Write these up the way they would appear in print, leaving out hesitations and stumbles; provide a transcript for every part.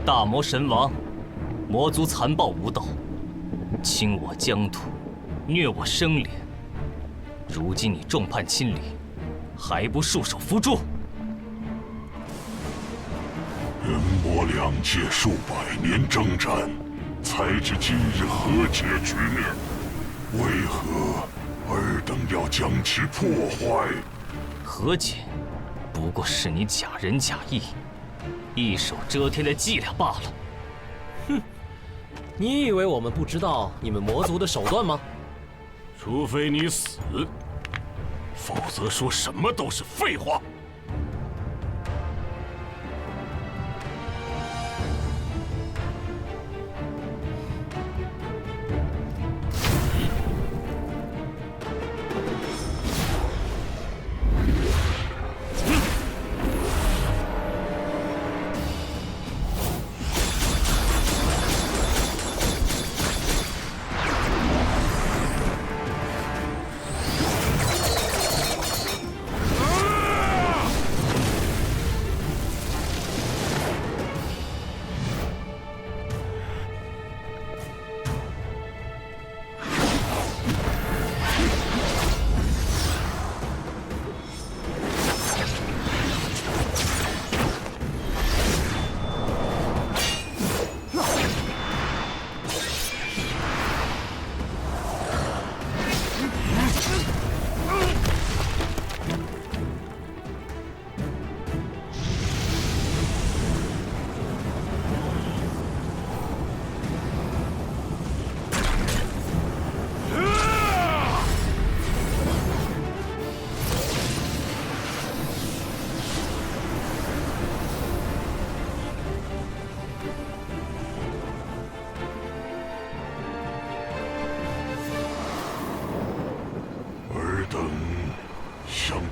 大魔神王，魔族残暴无道，侵我疆土，虐我生灵。如今你众叛亲离，还不束手伏诛？人魔两界数百年征战，才知今日和解局面。为何尔等要将其破坏？和解，不过是你假仁假义，一手遮天的伎俩罢了。哼，你以为我们不知道你们魔族的手段吗？除非你死，否则说什么都是废话。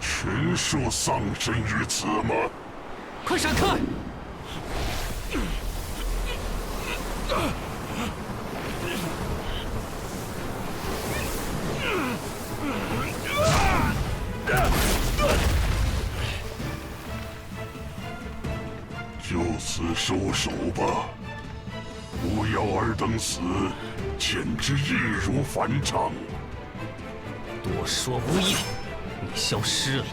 全数丧生于此吗？快闪开！就此收手吧，不要尔等死，简直易如反掌。多说无益，你消失了，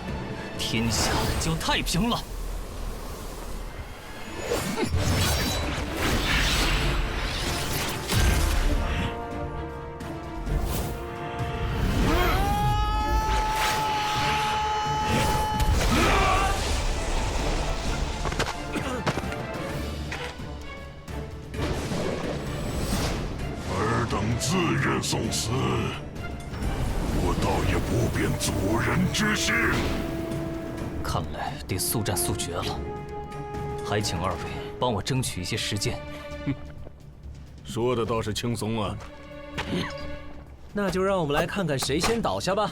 天下就太平了。尔等自愿送死，我倒也不便阻人之心。看来得速战速决了，还请二位帮我争取一些时间。说的倒是轻松啊。那就让我们来看看谁先倒下吧。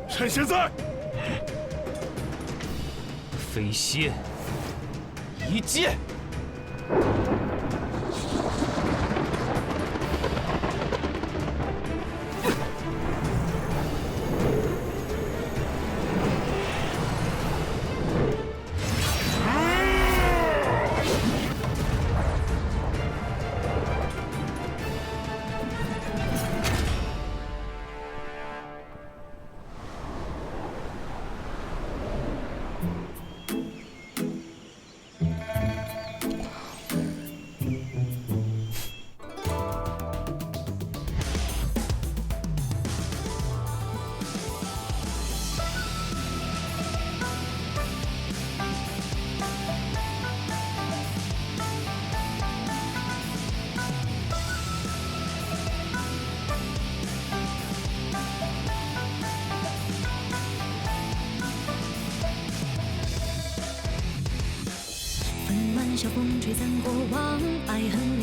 趁现在，飞仙一剑。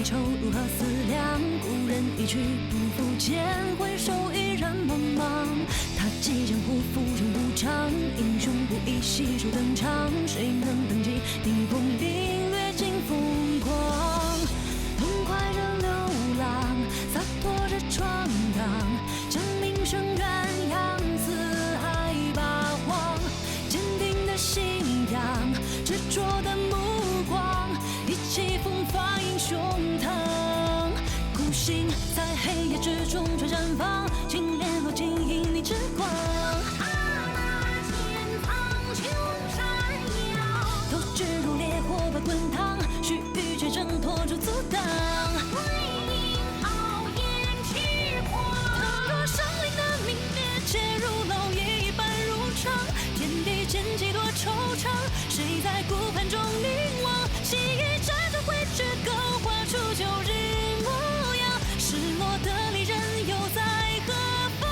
愁如何思量？故人一去不复见，回首已然茫茫。他即江湖，浮沉无常，英雄不易携手登场。谁能等及地风凛掠尽风光？痛快着流浪，洒脱着闯荡，将名声远扬，四海八荒。坚定的信仰，执着的目光，意气风发英雄堂。孤星在黑夜之中却绽放，青莲后尽映你之光。斗志如烈火般滚烫，须臾却挣脱出阻挡。腾若生灵的明灭，切如蝼蚁一般如常。天地间几多惆怅，谁在顾盼中凝望？细雨辗转汇聚，勾画出旧日模样。失落的离人又在何方？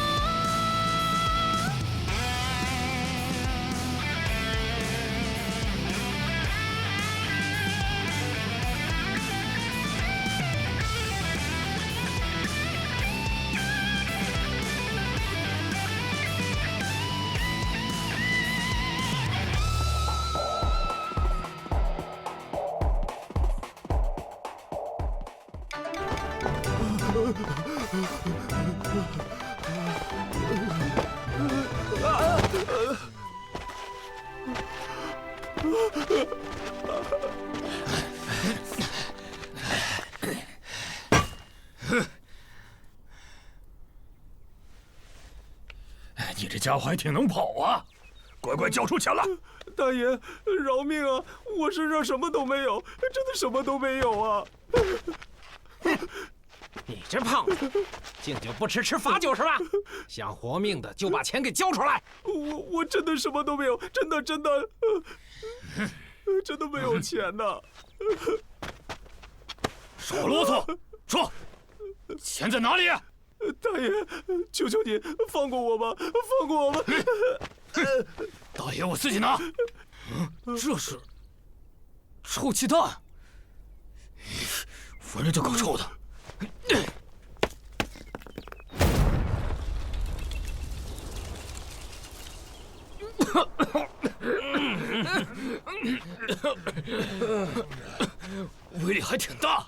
你这家伙还挺能跑啊！乖乖交出钱来！大爷，饶命啊！我身上什么都没有，真的什么都没有啊！你这胖子，敬酒不吃吃罚酒是吧？想活命的就把钱给交出来！我真的什么都没有，真的真的没有钱呐！少啰嗦，说，钱在哪里？大爷，求求你放过我吧，放过我吧！大爷，我自己拿。这是臭鸡蛋，闻着就够臭的。威力还挺大，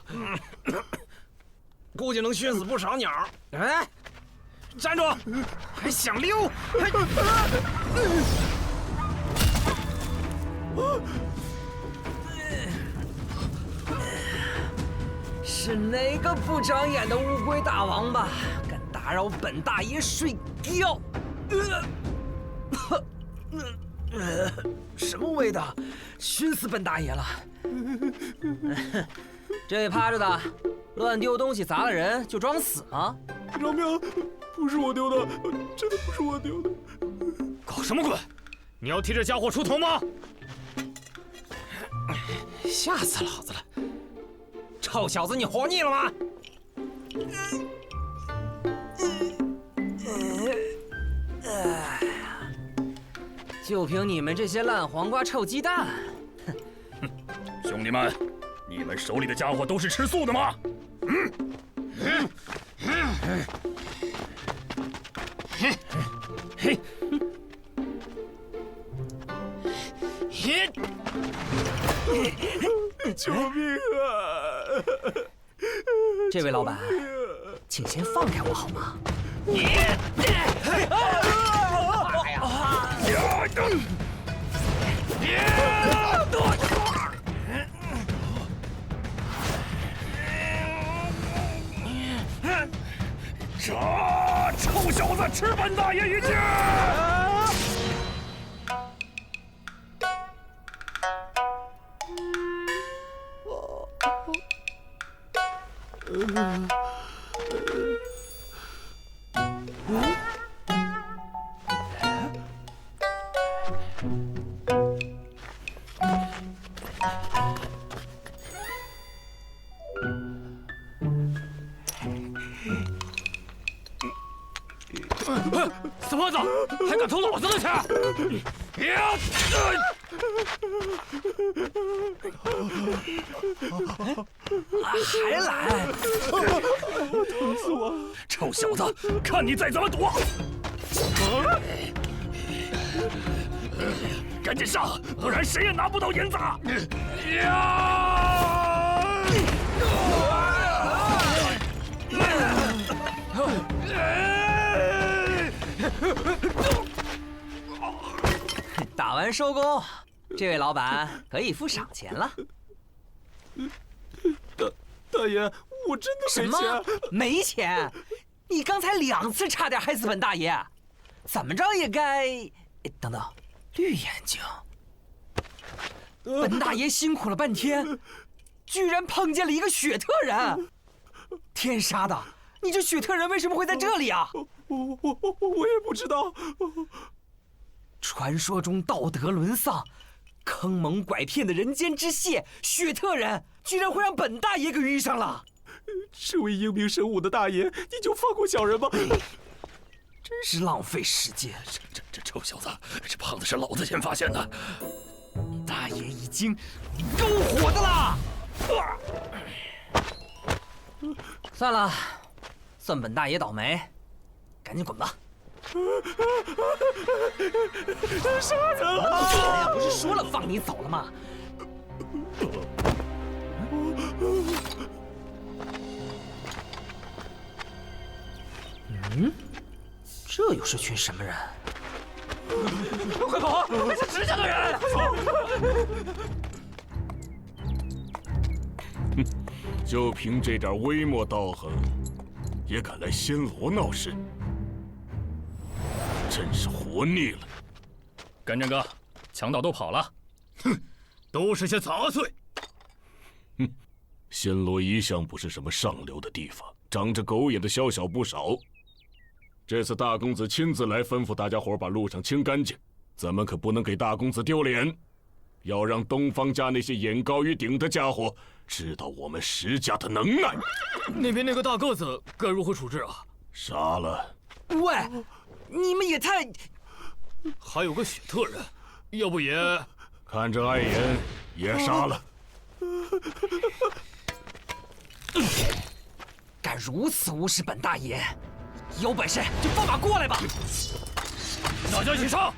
估计能熏死不少鸟。哎，站住！还想溜？是哪个不长眼的乌龟大王八，敢打扰本大爷睡觉？什么味道？熏死本大爷了！这位趴着的，乱丢东西砸了人就装死吗？饶命！不是我丢的，真的不是我丢的。搞什么鬼？你要替这家伙出头吗？吓死老子了！臭小子，你活腻了吗？就凭你们这些烂黄瓜、臭鸡蛋！兄弟们，你们手里的家伙都是吃素的吗？救命啊！这位老板，请先放开我好吗？这臭小子，吃本大爷一剑！死婆子，还敢偷老子的钱！还来？疼死我！臭小子，看你再怎么躲！赶紧上，不然谁也拿不到银子！打完收工，这位老板可以付赏钱了。大爷，我真的什么？没钱？你刚才2次差点害死本大爷，怎么着也该……等等，绿眼睛。本大爷辛苦了半天，居然碰见了一个雪特人！天杀的！你这雪特人为什么会在这里啊？我也不知道。传说中道德沦丧、坑蒙拐骗的人间之蟹雪特人，居然会让本大爷给遇上了！这位英明神武的大爷，你就放过小人吧！真是浪费时间！这臭小子，这胖子是老子先发现的。大爷已经够火的了。算了，算本大爷倒霉，赶紧滚吧！杀人了！哎呀，不是说了放你走了吗？这又是群什么人？快跑！是直下的人！就凭这点微末道行，也敢来暹罗闹事，真是活腻了。干正哥，强盗都跑了。哼，都是些杂碎。暹罗一向不是什么上流的地方，长着狗眼的宵小不少。这次大公子亲自来吩咐大家伙把路上清干净，咱们可不能给大公子丢脸，要让东方家那些眼高于顶的家伙知道我们石家的能耐。那边那个大个子该如何处置啊？杀了。喂，你们也太……还有个雪特人，要不也……看着碍眼，也杀了。敢如此无视本大爷，有本事就放马过来吧！大家一起上！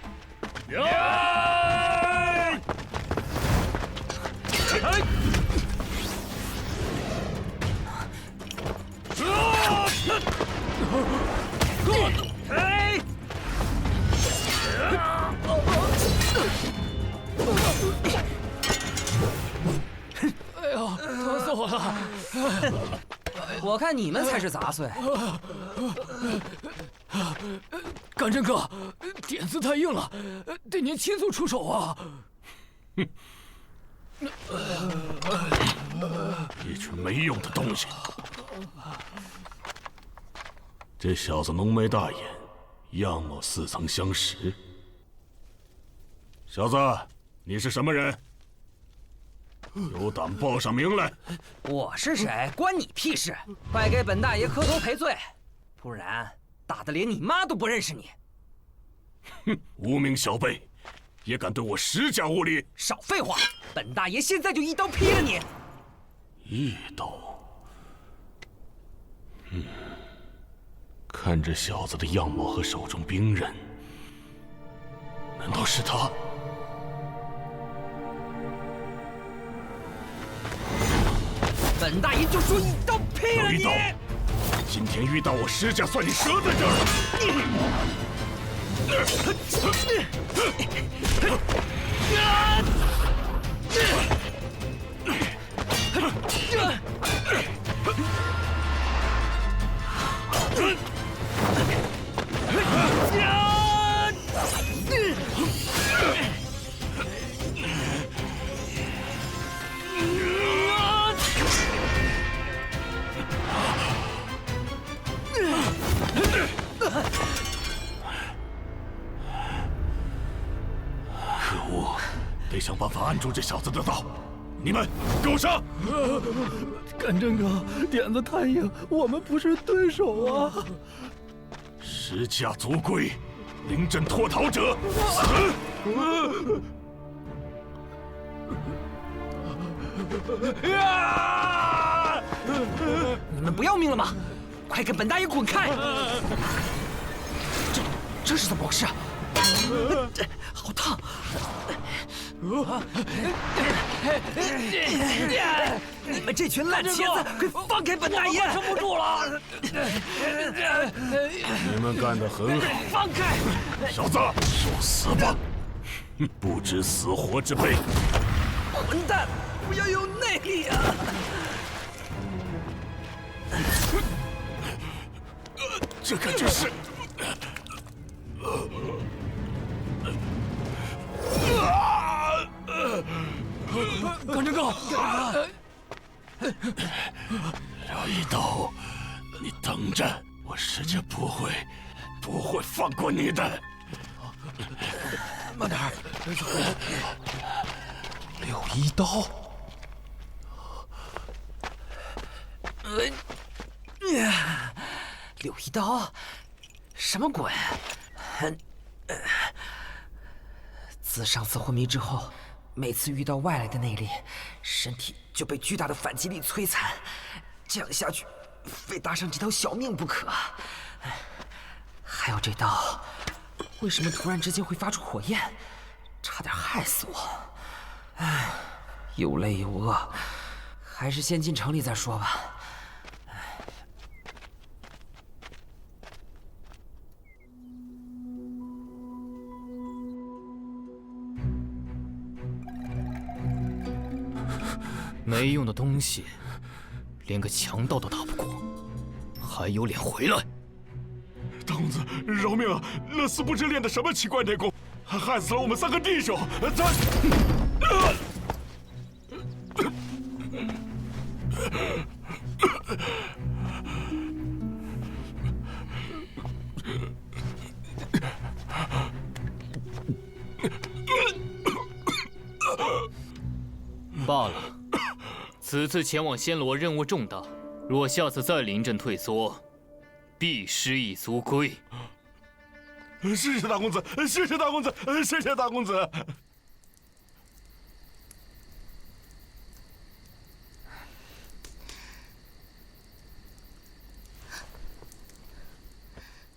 哎呀，疼死我了！我看你们才是杂碎。干正哥，点子太硬了，得您亲自出手啊！一群没用的东西。这小子浓眉大眼，样貌似曾相识。小子，你是什么人？有胆报上名来！我是谁，关你屁事！快给本大爷磕头赔罪，不然打得连你妈都不认识你！哼，无名小辈，也敢对我石家无礼！少废话，本大爷现在就一刀劈了你！一刀？看这小子的样貌和手中兵刃，难道是他？本大爷就说一刀劈了你！今天遇到我石家，算你折在这儿！可恶，得想办法按住这小子的刀。你们给我上！干正哥，点子太硬，我们不是对手啊！石家族规，临阵脱逃者死！你们不要命了吗？快跟本大爷滚开！这是怎么回事？好烫！你们这群烂茄子，快放开本大爷！撑不住了！你们干得很好，放开！小子，受死吧！不知死活之辈！混蛋，不要有内力啊！这可真是……甘真高，饶一刀，你等着，我石家不会放过你的。慢点儿。柳一刀，柳一刀，什么鬼？自上次昏迷之后，每次遇到外来的内力，身体就被巨大的反击力摧残。这样下去，非搭上这条小命不可。还有这刀，为什么突然之间会发出火焰？差点害死我。唉，又累又饿，还是先进城里再说吧。没用的东西，连个强盗都打不过，还有脸回来？大公子，饶命啊！乐斯不知练的什么奇怪内功，还害死了我们3个弟兄。罢了，此次前往暹罗任务重大，若下次再临阵退缩，必失一族规。谢谢大公子，谢谢大公子，谢谢大公子。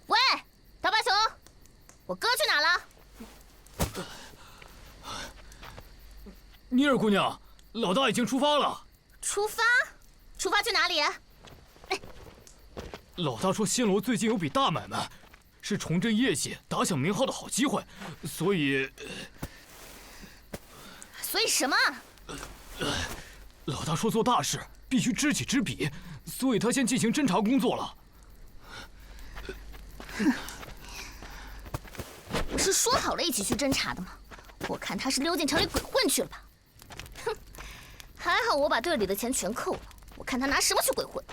喂，大白熊，我哥去哪了？妮儿姑娘，老大已经出发了。出发？出发去哪里？老大说暹罗最近有笔大买卖，是重振业绩、打响名号的好机会，所以什么？老大说做大事必须知己知彼，所以他先进行侦查工作了。不是说好了一起去侦查的吗？我看他是溜进城里鬼混去了吧。哼，还好我把队里的钱全扣了，我看他拿什么去鬼混。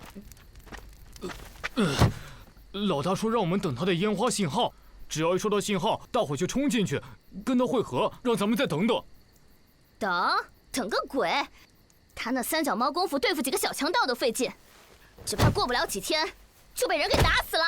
老大说让我们等他的烟花信号，只要一收到信号，大伙就冲进去跟他会合，让咱们再等等。等个鬼！他那3脚猫功夫对付几个小强盗都费劲，只怕过不了几天就被人给打死了。